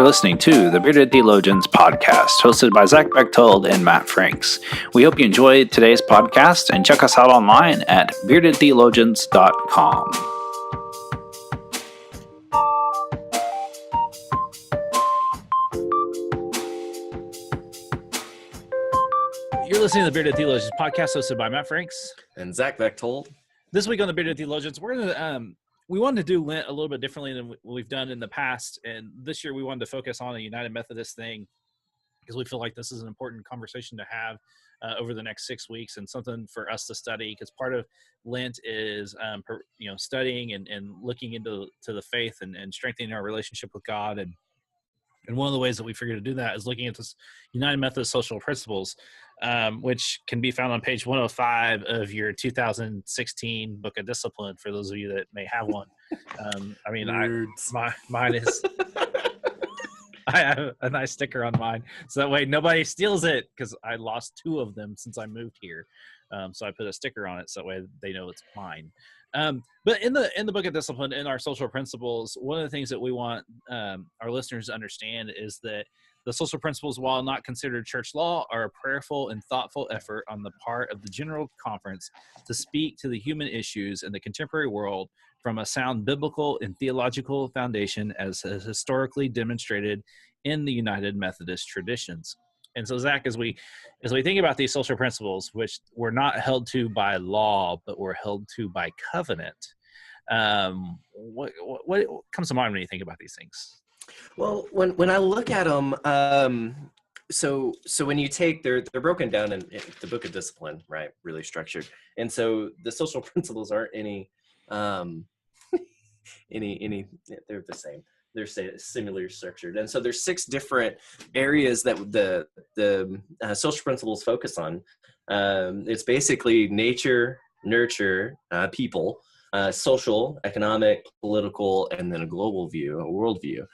listening to the Bearded Theologians podcast, hosted by Zach Bechtold and Matt Franks. We hope you enjoyed today's podcast and check us out online at beardedtheologians.com. You're listening to the Bearded Theologians podcast, hosted by Matt Franks and Zach Bechtold. This week on the Bearded Theologians, we're going to we wanted to do Lent a little bit differently than we've done in the past, and this year we wanted to focus on a United Methodist thing because we feel like this is an important conversation to have over the next 6 weeks and something for us to study, because part of Lent is studying and looking into the faith and strengthening our relationship with God. And one of the ways that we figured to do that is looking at this United Methodist Social Principles, which can be found on page 105 of your 2016 Book of Discipline, for those of you that may have one. Mine is... I have a nice sticker on mine, so that way nobody steals it, because I lost 2 of them since I moved here. So I put a sticker on it so that way they know it's mine. But in the Book of Discipline, in our social principles, one of the things that we want our listeners to understand is that the social principles, while not considered church law, are a prayerful and thoughtful effort on the part of the General Conference to speak to the human issues in the contemporary world from a sound biblical and theological foundation, as historically demonstrated in the United Methodist traditions. And so, Zach, as we think about these social principles, which we're not held to by law, but we're held to by covenant, what comes to mind when you think about these things? Well, when I look at them, so when you take, they're broken down in the Book of Discipline, right? Really structured, and so the social principles aren't any they're the same. They're similarly structured, and so there's 6 different areas that the social principles focus on. It's basically nature, nurture, people, social, economic, political, and then a global view, a worldview.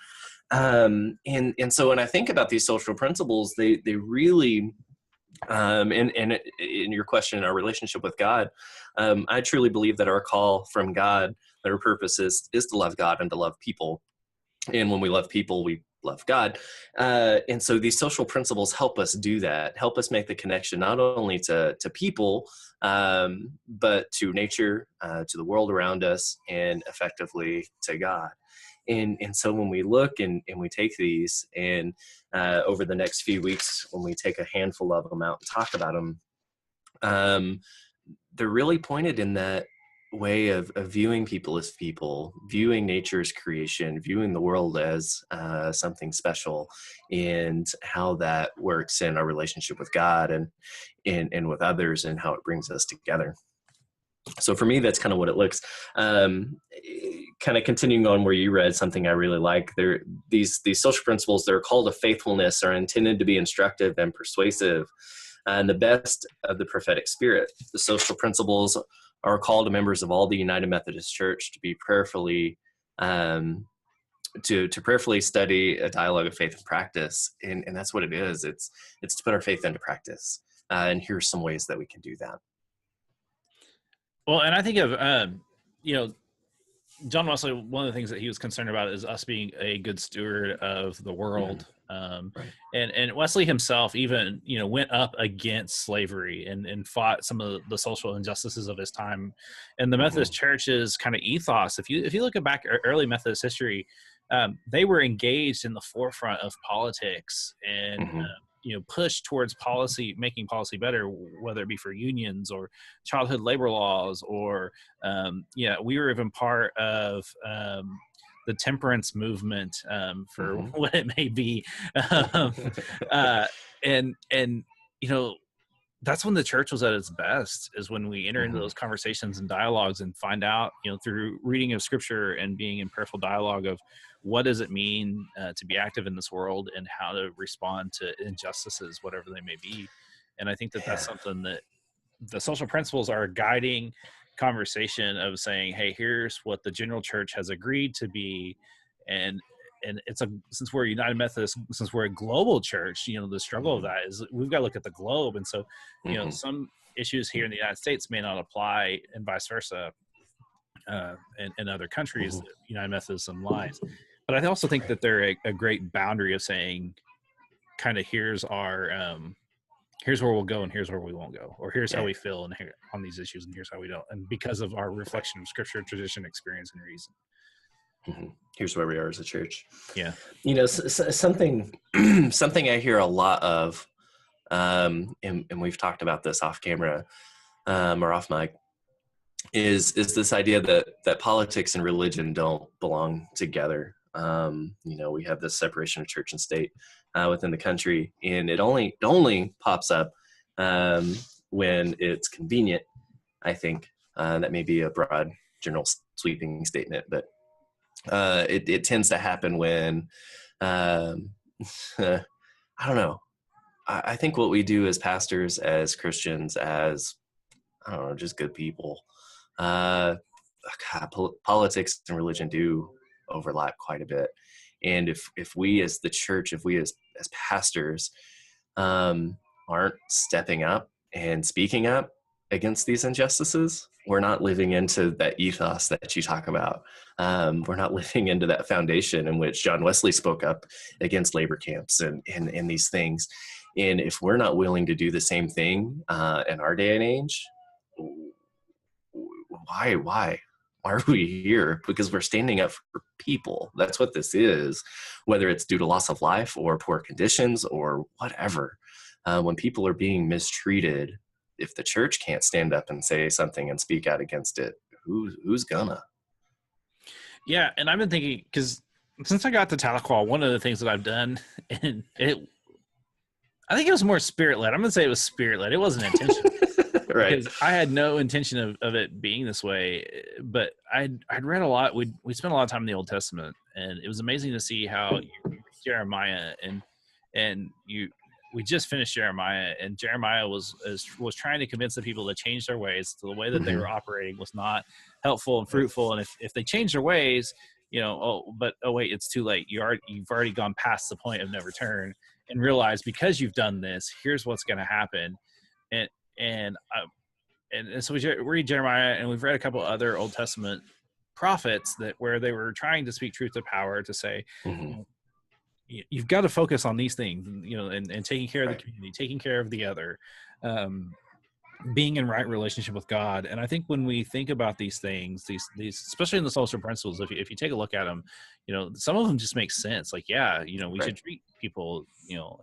And so when I think about these social principles, they really, and in your question, our relationship with God, I truly believe that our call from God, that our purpose is to love God and to love people. And when we love people, we love God. And so these social principles help us do that, help us make the connection not only to people, but to nature, to the world around us, and effectively to God. And so when we look and we take these, and over the next few weeks, when we take a handful of them out and talk about them, they're really pointed in that way of viewing people as people, viewing nature as creation, viewing the world as something special, and how that works in our relationship with God and with others, and how it brings us together. So for me, that's kind of what it looks. Kind of continuing on where you read, something I really like. These social principles, they're called a faithfulness, are intended to be instructive and persuasive, and the best of the prophetic spirit. The social principles are called to members of all the United Methodist Church to be prayerfully to prayerfully study a dialogue of faith and practice, and that's what it is. It's to put our faith into practice, and here's some ways that we can do that. Well, and I think of, John Wesley, one of the things that he was concerned about is us being a good steward of the world. Right. And Wesley himself even, went up against slavery and fought some of the social injustices of his time. And the Methodist Church's kind of ethos, if you look back at early Methodist history, they were engaged in the forefront of politics and push towards making policy better, whether it be for unions or childhood labor laws, or we were even part of the temperance movement for what it may be, and that's when the church was at its best, is when we enter into those conversations and dialogues and find out, through reading of scripture and being in prayerful dialogue of what does it mean to be active in this world and how to respond to injustices, whatever they may be. And I think that's something that the social principles are a guiding conversation of saying, hey, here's what the general church has agreed to be. And since we're United Methodist, since we're a global church, the struggle of that is we've got to look at the globe. And so, some issues here in the United States may not apply, and vice versa, in other countries, United Methodism lies. but I also think that they're a great boundary of saying, kind of, here's our here's where we'll go and here's where we won't go, or here's how we feel and here, on these issues, and here's how we don't, and because of our reflection of scripture, tradition, experience, and reason. Here's where we are as a church. Yeah. You know, something I hear a lot of, and we've talked about this off camera or off mic, is this idea that politics and religion don't belong together. You know, we have this separation of church and state within the country, and it only pops up when it's convenient. I think that may be a broad, general, sweeping statement, but it tends to happen when I don't know. I think what we do as pastors, as Christians, as, I don't know, just good people, politics and religion do overlap quite a bit. And if we as the church, if we as pastors aren't stepping up and speaking up against these injustices, we're not living into that ethos that you talk about. We're not living into that foundation in which John Wesley spoke up against labor camps and these things. And if we're not willing to do the same thing in our day and age, why are we here? Because we're standing up for people. That's what this is, whether it's due to loss of life or poor conditions or whatever. When people are being mistreated, if the church can't stand up and say something and speak out against it, who's gonna? Yeah, and I've been thinking, because since I got to Tahlequah, one of the things that I've done, and I think it was more spirit-led. I'm going to say it was spirit-led. It wasn't intentional. Right. Because I had no intention of it being this way, but I'd read a lot. We spent a lot of time in the Old Testament, and it was amazing to see how Jeremiah and we just finished Jeremiah, and Jeremiah was trying to convince the people to change their ways. So the way that they were operating was not helpful and fruitful. And if they change their ways, oh wait, it's too late. You've already gone past the point of no return, and realize, because you've done this, here's what's going to happen. And so we read Jeremiah, and we've read a couple other Old Testament prophets where they were trying to speak truth to power, to say, you've got to focus on these things, and taking care of the community, taking care of the other, being in right relationship with God. And I think when we think about these things, these especially in the social principles, if you take a look at them, some of them just make sense. Like, we should treat people,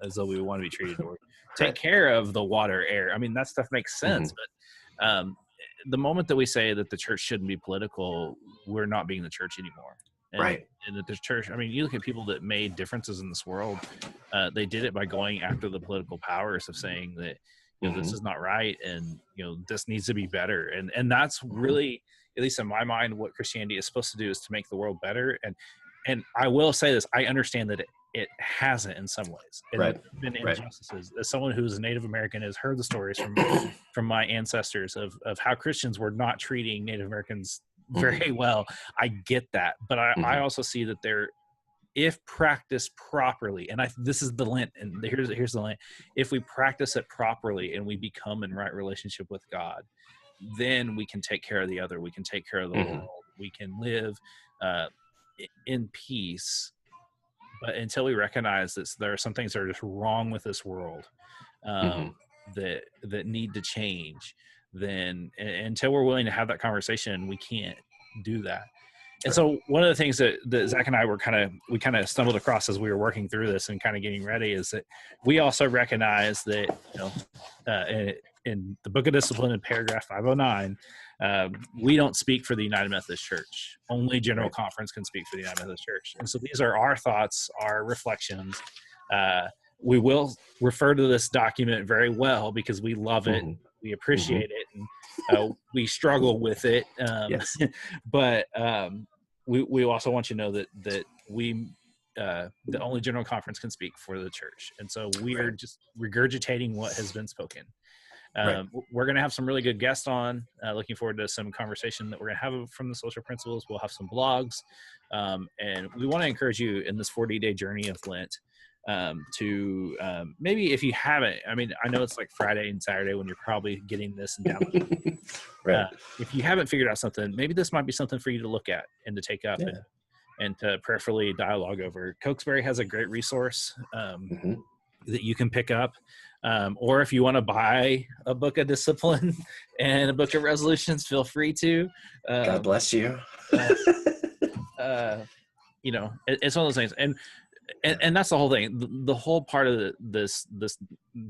as though we want to be treated, or take care of the water, air. I mean, that stuff makes sense. But the moment that we say that the church shouldn't be political, we're not being the church anymore. And that the church, I mean, you look at people that made differences in this world, they did it by going after the political powers of saying that, this is not right, and this needs to be better. And that's really, at least in my mind, what Christianity is supposed to do, is to make the world better. And I will say this, I understand that it hasn't in some ways. And there's been injustices. As someone who's a Native American has heard the stories from my ancestors of how Christians were not treating Native Americans very well. I get that, but I also see that if practiced properly, and this is the Lent, and here's the Lent. If we practice it properly and we become in right relationship with God, then we can take care of the other. We can take care of the world. We can live in peace. But until we recognize that there are some things that are just wrong with this world, that need to change, then until we're willing to have that conversation, we can't do that. And so one of the things that Zach and I we kind of stumbled across as we were working through this and kind of getting ready, is that we also recognize that, in the Book of Discipline in paragraph 509, we don't speak for the United Methodist Church. Only General Conference can speak for the United Methodist Church. And so these are our thoughts, our reflections. We will refer to this document very well because we love it. We appreciate it, and we struggle with it. But we also want you to know that we, the only General Conference can speak for the church. And so we are just regurgitating what has been spoken. We're going to have some really good guests on. Looking forward to some conversation that we're going to have from the social principles. We'll have some blogs. And we want to encourage you in this 40-day journey of Lent to maybe, if you haven't, I mean, I know it's like Friday and Saturday when you're probably getting this and downloading. If you haven't figured out something, maybe this might be something for you to look at and to take up and to prayerfully dialogue over. Cokesbury has a great resource that you can pick up. Or if you want to buy a book of discipline and a book of resolutions, feel free to. God bless you. You know, it's one of those things. And that's the whole thing. The whole part of this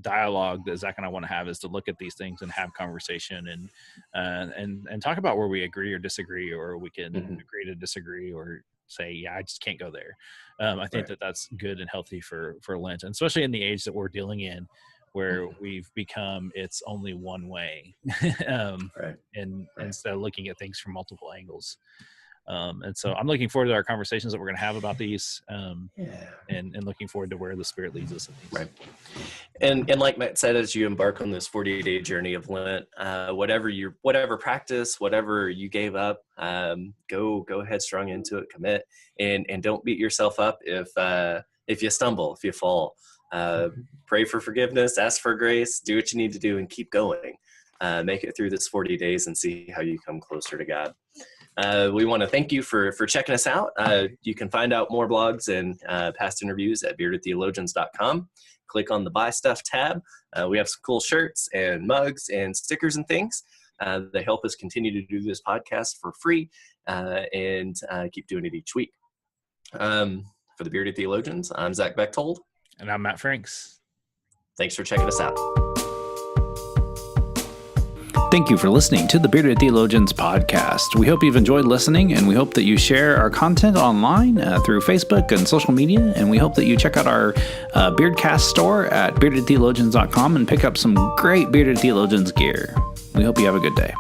dialogue that Zach and I want to have is to look at these things and have conversation and talk about where we agree or disagree, or we can agree to disagree, or say, yeah, I just can't go there. I think that's good and healthy for Lent, and especially in the age that we're dealing in, where we've become it's only one way, and instead of looking at things from multiple angles. And so I'm looking forward to our conversations that we're going to have about these, and looking forward to where the Spirit leads us in these. Right. And like Matt said, as you embark on this 40-day journey of Lent, whatever practice, whatever you gave up, go headstrong into it, commit, and don't beat yourself up if you stumble, if you fall. Pray for forgiveness, ask for grace, do what you need to do, and keep going. Make it through this 40 days and see how you come closer to God. We want to thank you for checking us out. You can find out more blogs and past interviews at beardedtheologians.com. Click on the Buy Stuff tab. We have some cool shirts and mugs and stickers and things that help us continue to do this podcast for free and keep doing it each week. For the Bearded Theologians, I'm Zach Bechtold. And I'm Matt Franks. Thanks for checking us out. Thank you for listening to the Bearded Theologians podcast. We hope you've enjoyed listening, and we hope that you share our content online through Facebook and social media, and we hope that you check out our Beardcast store at beardedtheologians.com and pick up some great Bearded Theologians gear. We hope you have a good day.